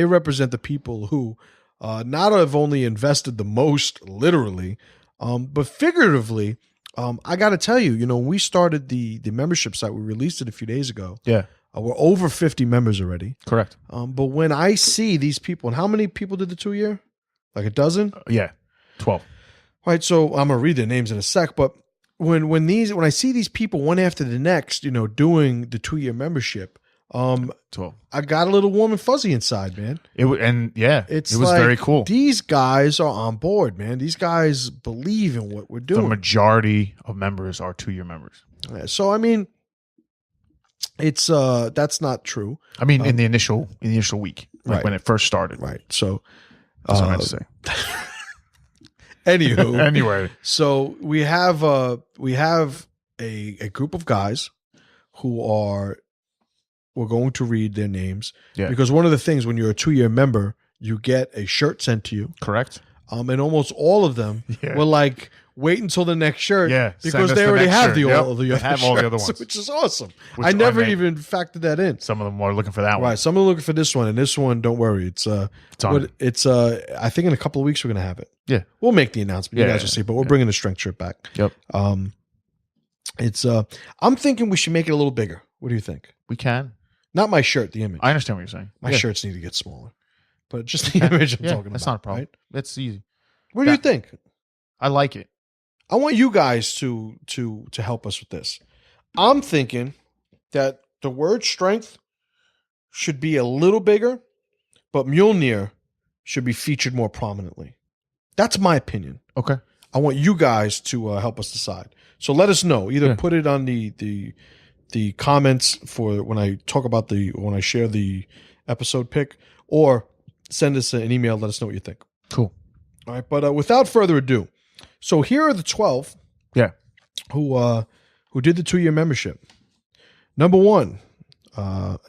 represent the people who not have only invested the most literally, but figuratively. I got to tell you, when we started the membership site, we released it a few days ago. Yeah. We're over 50 members already. Correct. But when I see these people, and how many people did the 2-year? Like a dozen? Yeah. 12. All right. So I'm going to read their names in a sec, but when I see these people one after the next, doing the 2-year membership, 12. I got a little warm and fuzzy inside, man. It was like, very cool. These guys are on board, man. These guys believe in what we're doing. The majority of members are 2-year members. So I mean, it's that's not true. I mean, in the initial week, right, when it first started, right? So that's what I meant to say. Anywho, anyway, so we have a group of guys who we're going to read their names because one of the things when you're a 2-year member, you get a shirt sent to you. Correct. And almost all of them were like, wait until the next shirt because they already have all the other ones, which is awesome. I never even factored that in. Some of them are looking for that one. Right. Some are looking for this one, and this one, don't worry. It's I think in a couple of weeks we're gonna have it. Yeah. We'll make the announcement. You guys will see, but we're bringing the strength shirt back. Yep. It's I'm thinking we should make it a little bigger. What do you think? We can. Not my shirt, the image. I understand what you're saying. My shirts need to get smaller. but just the image I'm Yeah, talking that's about. not a problem. Right? That's easy. What do you think? I like it. I want you guys to help us with this. I'm thinking that the word strength should be a little bigger, but Mjolnir should be featured more prominently. That's my opinion. Okay. I want you guys to help us decide. So let us know. Either put it on the comments for when I talk about when I share the episode pick, or send us an email. Let us know what you think. Cool. All right. But without further ado, so here are the 12. Yeah. Who did the 2-year membership? Number 1.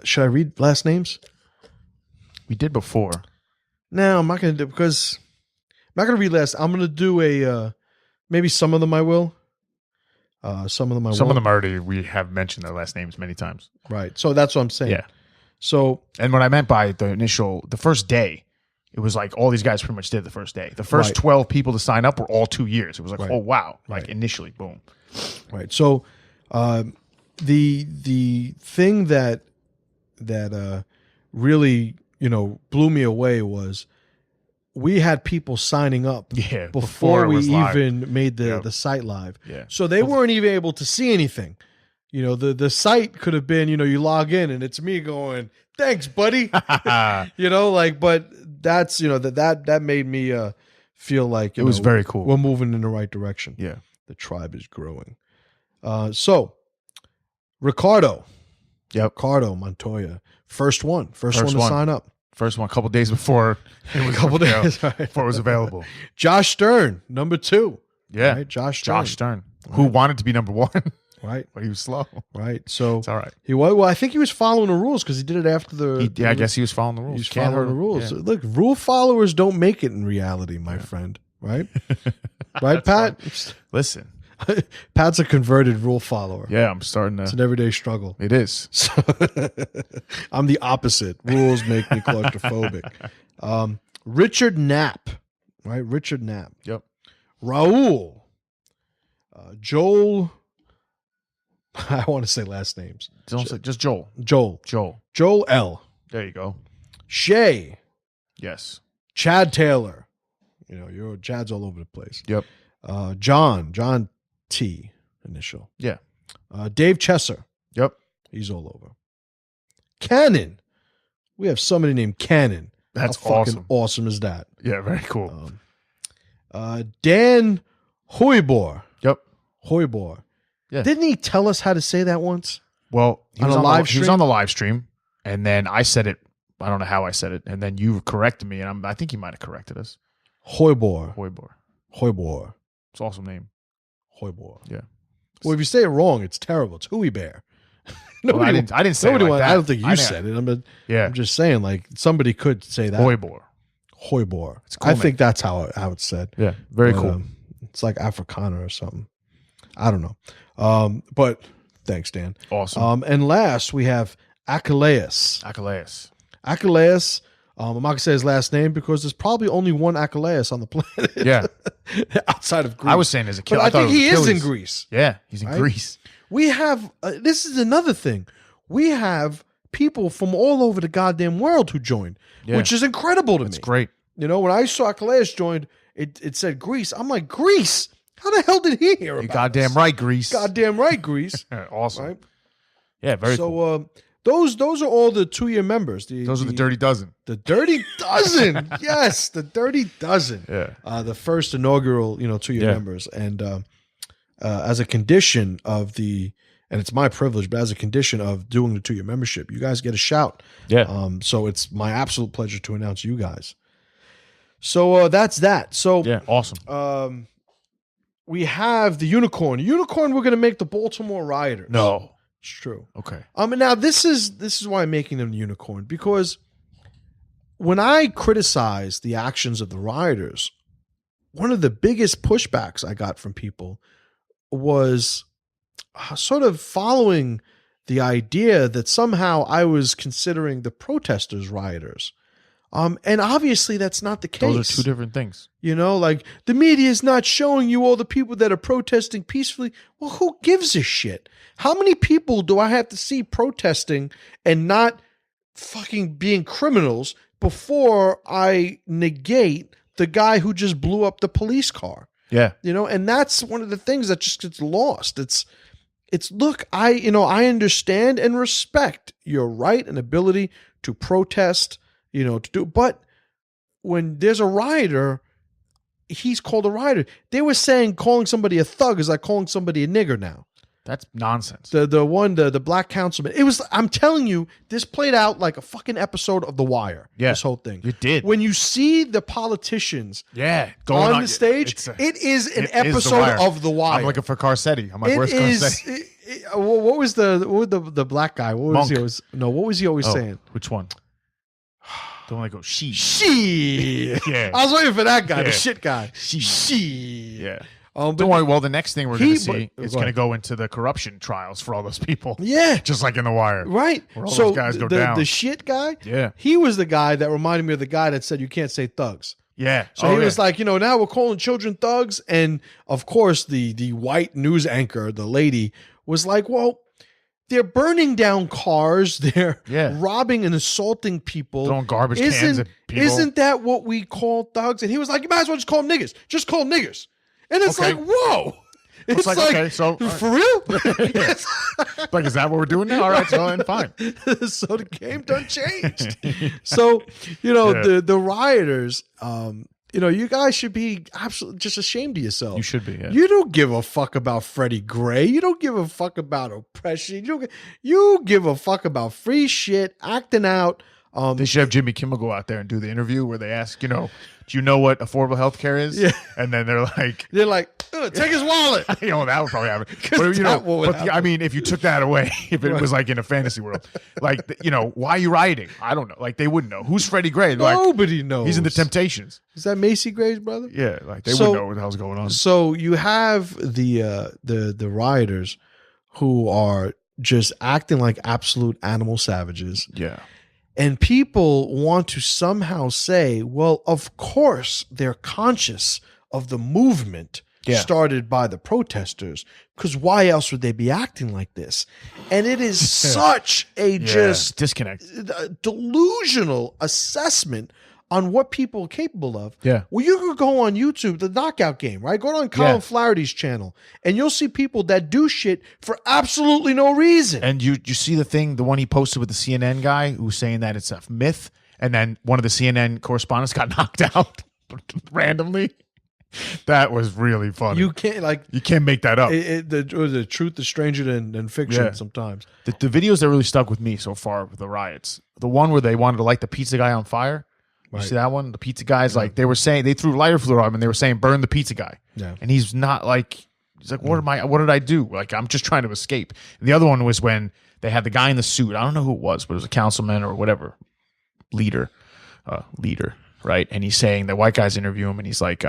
Should I read last names? We did before. No, I'm not going to do because I'm not going to read last. I'm going to do maybe some of them I will. Some of them I won't. Some of them already we have mentioned their last names many times. Right. So that's what I'm saying. Yeah. So, and what I meant by the first day, it was like all these guys pretty much did the first day. The first 12 people to sign up were all 2 years. It was like, oh wow, like initially, boom. Right. So, the thing that really blew me away was we had people signing up before we even made the site live. Yeah. So they weren't even able to see anything. The site could have been, you log in and it's me going, thanks, buddy. But that's, that made me feel like it was very cool. We're moving in the right direction. Yeah. The tribe is growing. So Ricardo. Yep. Ricardo Montoya. First one to sign up. First one, a couple days before. A couple days before it was available. Josh Stern, number 2. Yeah. Right? Josh Stern. Who wanted to be number 1. Right. But he was slow. Right. So it's all right. Well, I think he was following the rules because he did it after I guess he was following the rules. He was following the rules. Yeah. Look, rule followers don't make it in reality, my friend. Right? Right, Pat? Listen. Pat's a converted rule follower. Yeah, I'm starting to. It's an everyday struggle. It is. So, I'm the opposite. Rules make me claustrophobic. Richard Knapp. Right? Richard Knapp. Yep. Raul. Joel. I want to say last names. Don't say just Joel. Joel L. There you go. Shay. Yes. Chad Taylor. Your Chad's all over the place. Yep. John T. initial. Yeah. Dave Chesser. Yep. He's all over. Cannon. We have somebody named Cannon. That's How fucking awesome is that? Yeah, very cool. Dan Hoybor. Yep. Hoybor. Yeah. Didn't he tell us how to say that once? Well, he was on the live stream, and then I said it. I don't know how I said it, and then you corrected me, and I think he might have corrected us. Hoybor. It's an awesome name. Hoybor. Yeah. Well, if you say it wrong, it's terrible. It's Hooey Bear. I didn't say it like that. I don't think you said it. I'm just saying, like, somebody could say that. Hoybor. It's cool, I think that's how it's said. Yeah, very cool. It's like Africana or something. I don't know. But thanks, Dan. Awesome. And last, we have Achilles. I'm not going to say his last name because there's probably only one Achilles on the planet. Yeah. Outside of Greece. I was saying as a kid. But I think he is in Greece. Yeah, he's in Greece. We have, this is another thing. We have people from all over the goddamn world who joined, which is incredible to me. It's great. When I saw Achilles joined, it said Greece. I'm like, Greece? How the hell did he hear about goddamn this? Right, Greece. Goddamn right, Greece. Awesome. Right? Yeah, very cool. Those are all the 2-year members. Those are the Dirty Dozen. The Dirty Dozen. Yes, the Dirty Dozen. Yeah. The first inaugural, 2-year members. And as a condition of and it's my privilege, but as a condition of doing the 2-year membership, you guys get a shout. Yeah. So it's my absolute pleasure to announce you guys. So that's that. So yeah, awesome. We have the unicorn. Unicorn, we're going to make the Baltimore Rioters. No. It's true. Okay. And now this is why I'm making them the unicorn, because when I criticize the actions of the rioters, one of the biggest pushbacks I got from people was sort of following the idea that somehow I was considering the protesters rioters. And obviously that's not the case. Those are two different things. Like the media is not showing you all the people that are protesting peacefully. Well, who gives a shit? How many people do I have to see protesting and not fucking being criminals before I negate the guy who just blew up the police car. Yeah. And that's one of the things that just gets lost. It's look, I understand and respect your right and ability to protest, to do, but when there's a rioter, he's called a rioter. They were saying calling somebody a thug is like calling somebody a nigger now. That's nonsense. The black councilman. I'm telling you, this played out like a fucking episode of The Wire. Yeah. This whole thing. It did. When you see the politicians going on the stage, it is an episode of The Wire. I'm looking for Carcetti. I'm like, where's Carcetti? What was the black guy? What was Monk. What was he always saying? Which one? The one that goes, she. Yeah. I was waiting for that guy, the shit guy. She. Yeah. But don't worry. Well, the next thing we're going to see is going to go into the corruption trials for all those people. Yeah. Just like in The Wire. Right. Where all those guys go down. The shit guy, yeah. He was the guy that reminded me of the guy that said you can't say thugs. Yeah. So he was like, now we're calling children thugs. And of course, the white news anchor, the lady, was like, well, they're burning down cars. They're robbing and assaulting people. Throwing garbage cans at people. Isn't that what we call thugs? And he was like, you might as well just call them niggers. Just call them niggers. And it's like, whoa. It's like, okay, so for real? Like, is that what we're doing now? All right, so then fine. So the game done changed. So, the rioters, you guys should be absolutely just ashamed of yourself. You should be, yeah. You don't give a fuck about Freddie Gray. You don't give a fuck about oppression. You give a fuck about free shit, acting out. They should have Jimmy Kimmel go out there and do the interview where they ask, do you know what affordable health care is? Yeah. And then they're like, take his wallet. That would probably happen. But, I mean, if you took that away, if it was like in a fantasy world, like, why are you rioting? I don't know. Like, they wouldn't know. Who's Freddie Gray? Nobody knows. He's in the Temptations. Is that Macy Gray's brother? Yeah. Like, they wouldn't know what the hell's going on. So you have the rioters who are just acting like absolute animal savages. Yeah. And people want to somehow say, well, of course they're conscious of the movement started by the protesters, because why else would they be acting like this? And it is such a just disconnect, delusional assessment on what people are capable of. Yeah. Well, you could go on YouTube, the Knockout Game, right? Go on Colin Flaherty's channel, and you'll see people that do shit for absolutely no reason. And you see the one he posted with the CNN guy who's saying that it's a myth, and then one of the CNN correspondents got knocked out randomly. That was really funny. You can't make that up. The truth is stranger than fiction sometimes. The videos that really stuck with me so far with the riots, the one where they wanted to light the pizza guy on fire. You see that one? The pizza guy's like, they were saying, they threw lighter fluid on him and they were saying, burn the pizza guy. Yeah. And he's not like, he's like, what did I do? Like, I'm just trying to escape. And the other one was when they had the guy in the suit. I don't know who it was, but it was a councilman or whatever, leader, right? And he's saying, the white guys interview him and he's like,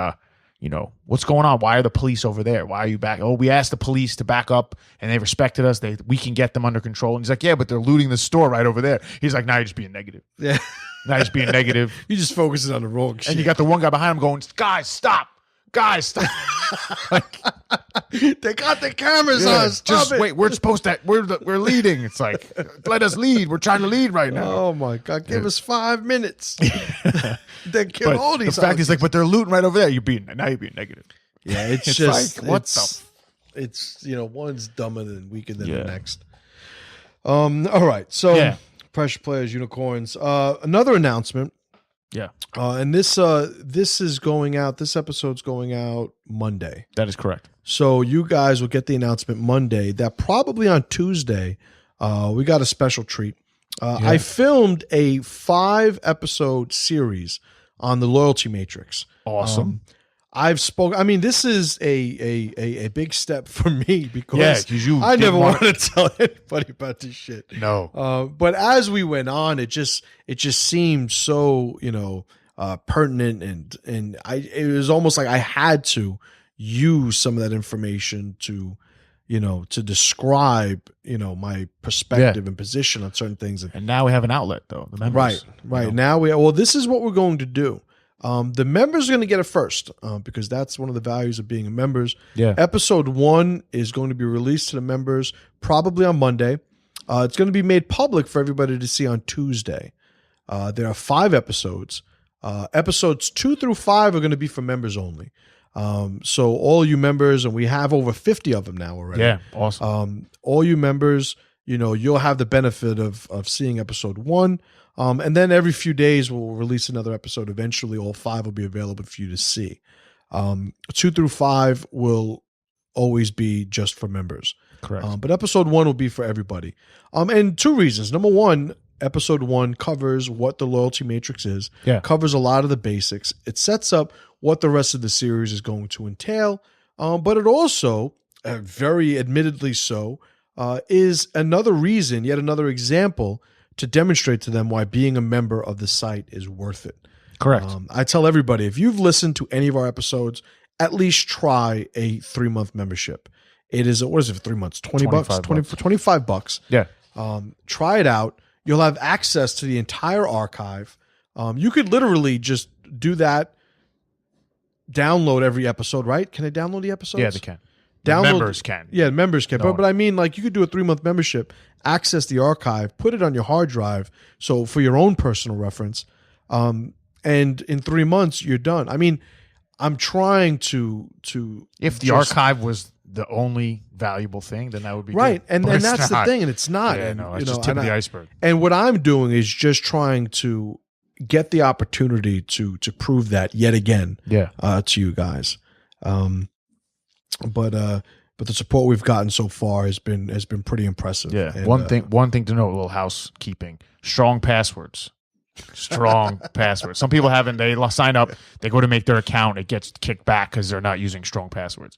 what's going on? Why are the police over there? Why are you back? Oh, we asked the police to back up and they respected us. We can get them under control. And he's like, yeah, but they're looting the store right over there. He's like, nah, you're just being negative. Yeah. Now he's being negative. You just focusing on the wrong shit. And you got the one guy behind him going, guys, stop. Guys, stop. They got the cameras on. Stop it. Wait, we're supposed to, we're leading. It's like, let us lead. We're trying to lead right now. Oh my God. Give us 5 minutes. They kill all these. The fact is like, but they're looting right over there. Now you're being negative. Yeah, it's just, like, what the? It's, one's dumber than weaker than the next. All right. So, Pressure Players, Unicorns. Another announcement. Yeah. And this is going out. This episode's going out Monday. That is correct. So you guys will get the announcement Monday. That probably on Tuesday, we got a special treat. I filmed a 5-episode series on the Loyalty Matrix. Awesome. I've spoken. I mean, this is a big step for me because I never wanted to tell anybody about this shit. No. But as we went on, it just seemed so pertinent and it was almost like I had to use some of that information to describe my perspective and position on certain things. And now we have an outlet though. The members, right. Now this is what we're going to do. The members are going to get it first because that's one of the values of being a members. Yeah. Episode 1 is going to be released to the members probably on Monday. It's going to be made public for everybody to see on Tuesday. There are 5 episodes. Episodes 2 through 5 are going to be for members only. So all you members, and we have over 50 of them now already. Yeah, awesome. All you members, you'll have the benefit of seeing episode 1. And then every few days we'll release another episode. Eventually all 5 will be available for you to see. 2 through 5 will always be just for members. Correct. But episode 1 will be for everybody. And 2 reasons. Number 1, episode 1 covers what the loyalty matrix is, covers a lot of the basics. It sets up what the rest of the series is going to entail. But it also, very admittedly so, is another reason, yet another example to demonstrate to them why being a member of the site is worth it. Correct. I tell everybody, if you've listened to any of our episodes, at least try a 3-month membership. It is, what is it for 3 months? $25. Yeah. Try it out. You'll have access to the entire archive. You could literally just do that, download every episode, right? Can they download the episodes? Yeah, they can. Members can. Yeah, members can. But I mean, like, you could do a 3-month membership, access the archive, put it on your hard drive, so for your own personal reference, and in 3 months you're done. I mean, I'm trying to if the archive was the only valuable thing, then that would be right, good. and that's the thing, and it's not. Yeah, and, no, it's just tip of the iceberg. And what I'm doing is just trying to get the opportunity to prove that yet again, to you guys. But the support we've gotten so far has been pretty impressive. Yeah. And, one thing to note, a little housekeeping. Strong passwords. Strong passwords. Some people haven't. They sign up. They go to make their account. It gets kicked back because they're not using strong passwords.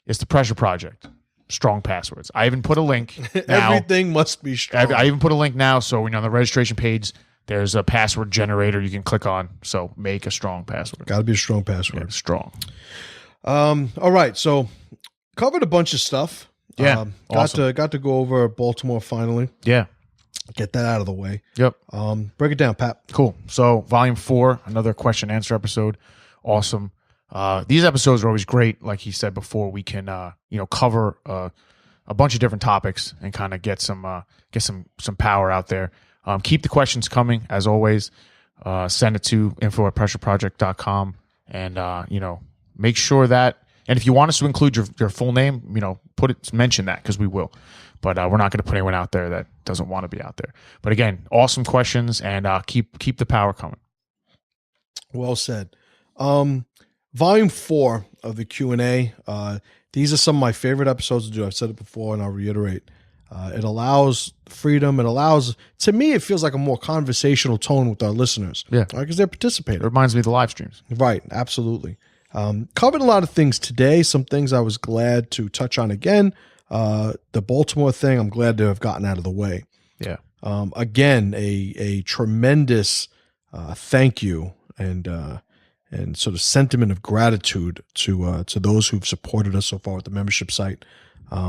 It's the Pressure Project. Strong passwords. I even put a link now. Everything must be strong. I even put a link now. So when you're on the registration page, there's a password generator you can click on. So make a strong password. Got to be a strong password. Yeah, strong. All right. So covered a bunch of stuff. Yeah. Awesome. Got to go over Baltimore finally. Yeah. Get that out of the way. Yep. Break it down, Pat. Cool. So volume 4, another question answer episode. Awesome. These episodes are always great. Like he said before, we can cover a bunch of different topics and kind of get some power out there. Keep the questions coming as always. Send it to info@pressureproject.com and make sure that, and if you want us to include your full name, mention that, because we will. But we're not going to put anyone out there that doesn't want to be out there. But again, awesome questions, and keep the power coming. Well said. Volume 4 of the Q&A. These are some of my favorite episodes to do. I've said it before, and I'll reiterate. It allows freedom. It allows, to me, it feels like a more conversational tone with our listeners. Yeah. Because they're participating. It reminds me of the live streams. Right. Absolutely. Covered a lot of things today. Some things I was glad to touch on again. The Baltimore thing, I'm glad to have gotten out of the way. Yeah. Again, a tremendous thank you and sort of sentiment of gratitude to those who've supported us so far with the membership site.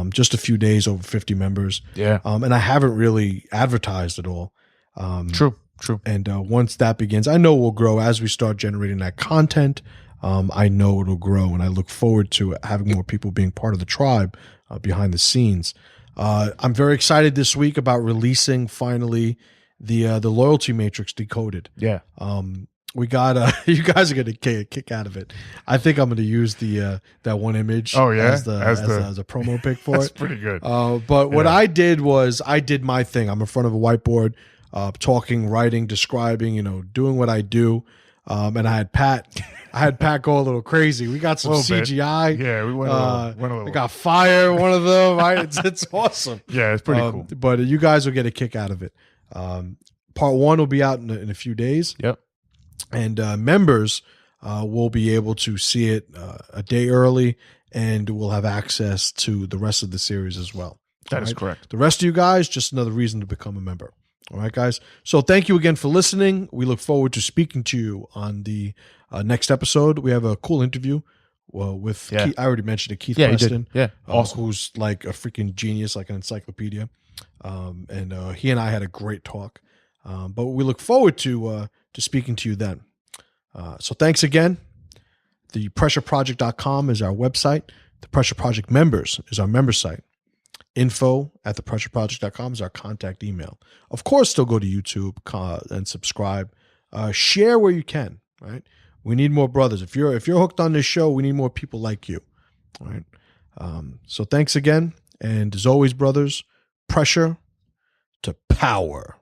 Just a few days, over 50 members. Yeah. And I haven't really advertised at all. True. And once that begins, I know we'll grow as we start generating that content. I know it'll grow, and I look forward to having more people being part of the tribe behind the scenes. I'm very excited this week about releasing finally the loyalty matrix decoded. Yeah. We got you guys are gonna kick out of it. I think I'm gonna use the that one image. Oh yeah, as a promo pic for that's it. Pretty good. But what I did was I did my thing. I'm in front of a whiteboard, talking, writing, describing, doing what I do. And I had Pat go a little crazy. We got some CGI. Bit. Yeah, we went a little. We got fire. One of them. Right? It's awesome. Yeah, it's pretty cool. But you guys will get a kick out of it. Part 1 will be out in a few days. Yep. And members will be able to see it a day early, and will have access to the rest of the series as well. That is correct. The rest of you guys, just another reason to become a member. All right, guys. So thank you again for listening. We look forward to speaking to you on the next episode. We have a cool interview with Keith. I already mentioned it, Keith Preston. Yeah, awesome. Who's like a freaking genius, like an encyclopedia. And he and I had a great talk. But we look forward to speaking to you then. So thanks again. The pressureproject.com is our website. The Pressure Project Members is our member site. info@thepressureproject.com is our contact email. Of course, still go to YouTube and subscribe. Share where you can, right? We need more brothers. If you're hooked on this show, we need more people like you. All right. So thanks again. And as always, brothers, pressure to power.